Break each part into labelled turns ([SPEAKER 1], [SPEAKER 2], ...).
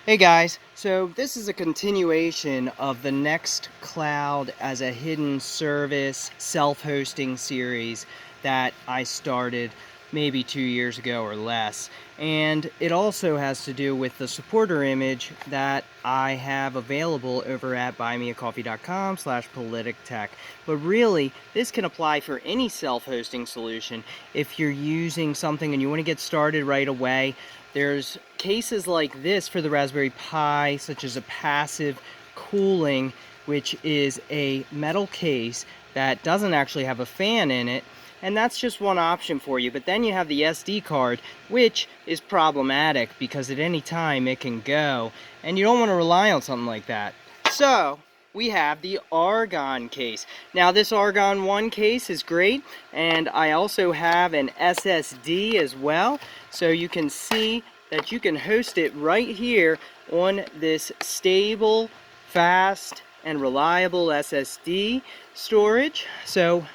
[SPEAKER 1] Hey guys, so this is a continuation of the Nextcloud as a hidden service self-hosting series that I started maybe 2 years ago or less. And it also has to do with the supporter image that I have available over at buymeacoffee.com/politictech. But really, this can apply for any self-hosting solution. If you're using something and you want to get started right away, there's cases like this for the Raspberry Pi, such as a passive cooling, which is a metal case that doesn't actually have a fan in it. And that's just one option for you. But then you have the SD card, which is problematic because at any time it can go. And you don't want to rely on something like that. So we have the Argon case. Now this Argon 1 case is great, and I also have an SSD as well, so you can see that you can host it right here on this stable, fast, and reliable SSD storage. So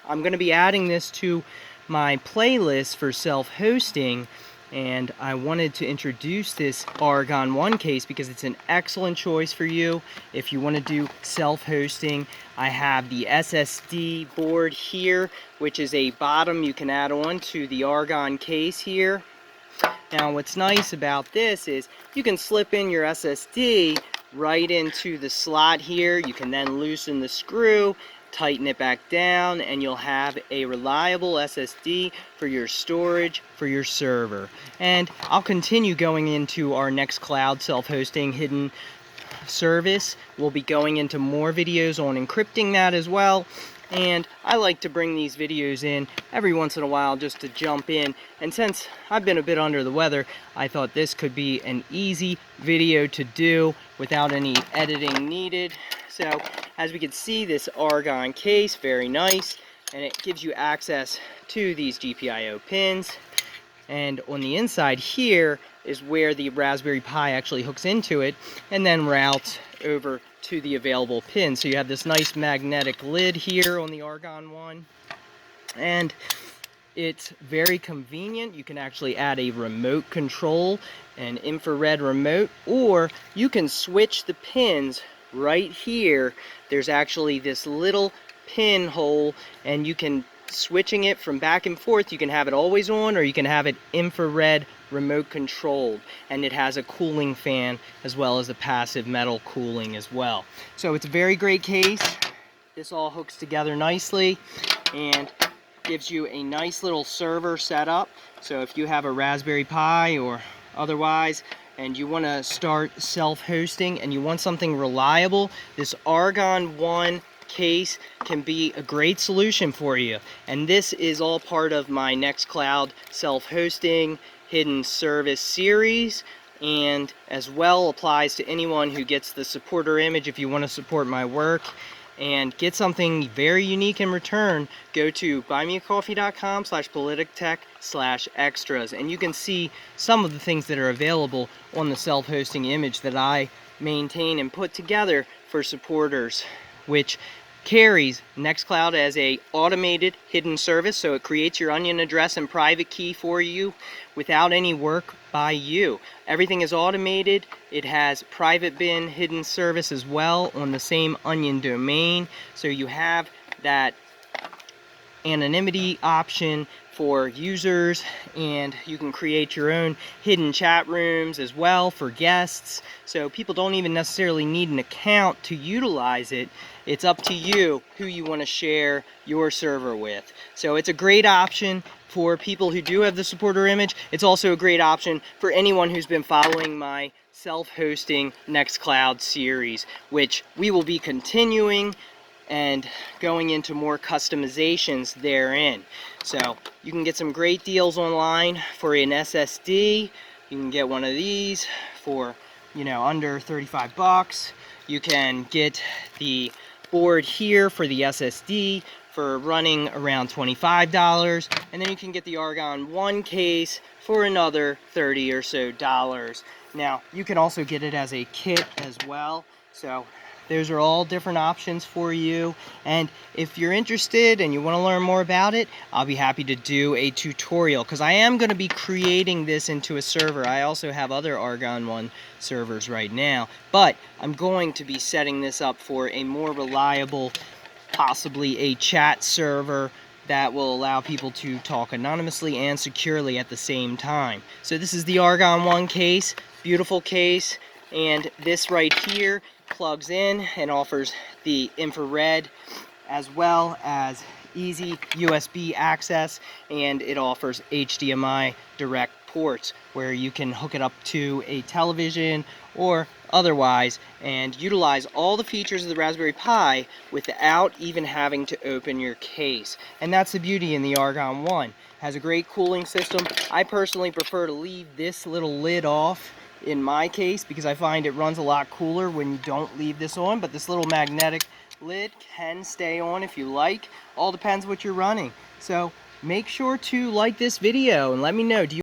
[SPEAKER 1] I'm going to be adding this to my playlist for self-hosting, and I wanted to introduce this Argon 1 case because it's an excellent choice for you if you want to do self-hosting. I have the SSD board here, which is a bottom you can add on to the Argon case here. Now what's nice about this is you can slip in your SSD right into the slot here. You can then loosen the screw, tighten it back down, and you'll have a reliable SSD for your storage for your server. And I'll continue going into our Nextcloud self-hosting hidden service. We'll be going into more videos on encrypting that as well. And I like to bring these videos in every once in a while just to jump in. And since I've been a bit under the weather, I thought this could be an easy video to do without any editing needed. So as we can see, this Argon case, very nice, and it gives you access to these GPIO pins. And on the inside here is where the Raspberry Pi actually hooks into it and then routes over to the available pin. So you have this nice magnetic lid here on the Argon 1, and it's very convenient. You can actually add a remote control, an infrared remote, or you can switch the pins right here. There's actually this little pinhole, and you can switching it from back and forth. You can have it always on, or you can have it infrared remote controlled, and it has a cooling fan as well as a passive metal cooling as well. So it's a very great case. This all hooks together nicely and gives you a nice little server setup. So if you have a Raspberry Pi or otherwise and you want to start self-hosting and you want something reliable, this Argon 1 case can be a great solution for you. And this is all part of my Nextcloud self-hosting hidden service series, and as well applies to anyone who gets the supporter image. If you want to support my work and get something very unique in return, go to buymeacoffee.com/politictech/extras, and you can see some of the things that are available on the self-hosting image that I maintain and put together for supporters, which carries Nextcloud as a automated hidden service. So it creates your onion address and private key for you without any work by you. Everything is automated. It has private bin hidden service as well on the same onion domain. So you have that anonymity option for users, and you can create your own hidden chat rooms as well for guests. So people don't even necessarily need an account to utilize it. It's up to you who you want to share your server with. So it's a great option for people who do have the supporter image. It's also a great option for anyone who's been following my self-hosting Nextcloud series, which we will be continuing and going into more customizations therein. So you can get some great deals online for an SSD. You can get one of these for, under 35 bucks. You can get the board here for the SSD for running around $25, and then you can get the Argon 1 case for another $30 or so. Now you can also get it as a kit as well. So Those are all different options for you, and if you're interested and you want to learn more about it, I'll be happy to do a tutorial, because I am going to be creating this into a server. I also have other Argon 1 servers right now, but I'm going to be setting this up for a more reliable, possibly a chat server that will allow people to talk anonymously and securely at the same time. So this is the Argon 1 case, beautiful case, and this right here plugs in and offers the infrared as well as easy USB access, and it offers HDMI direct ports where you can hook it up to a television or otherwise and utilize all the features of the Raspberry Pi without even having to open your case. And that's the beauty in the Argon 1. It has a great cooling system. I personally prefer to leave this little lid off in my case because I find it runs a lot cooler when you don't leave this on, but this little magnetic lid can stay on if you like. All depends what you're running. So make sure to like this video and let me know, do you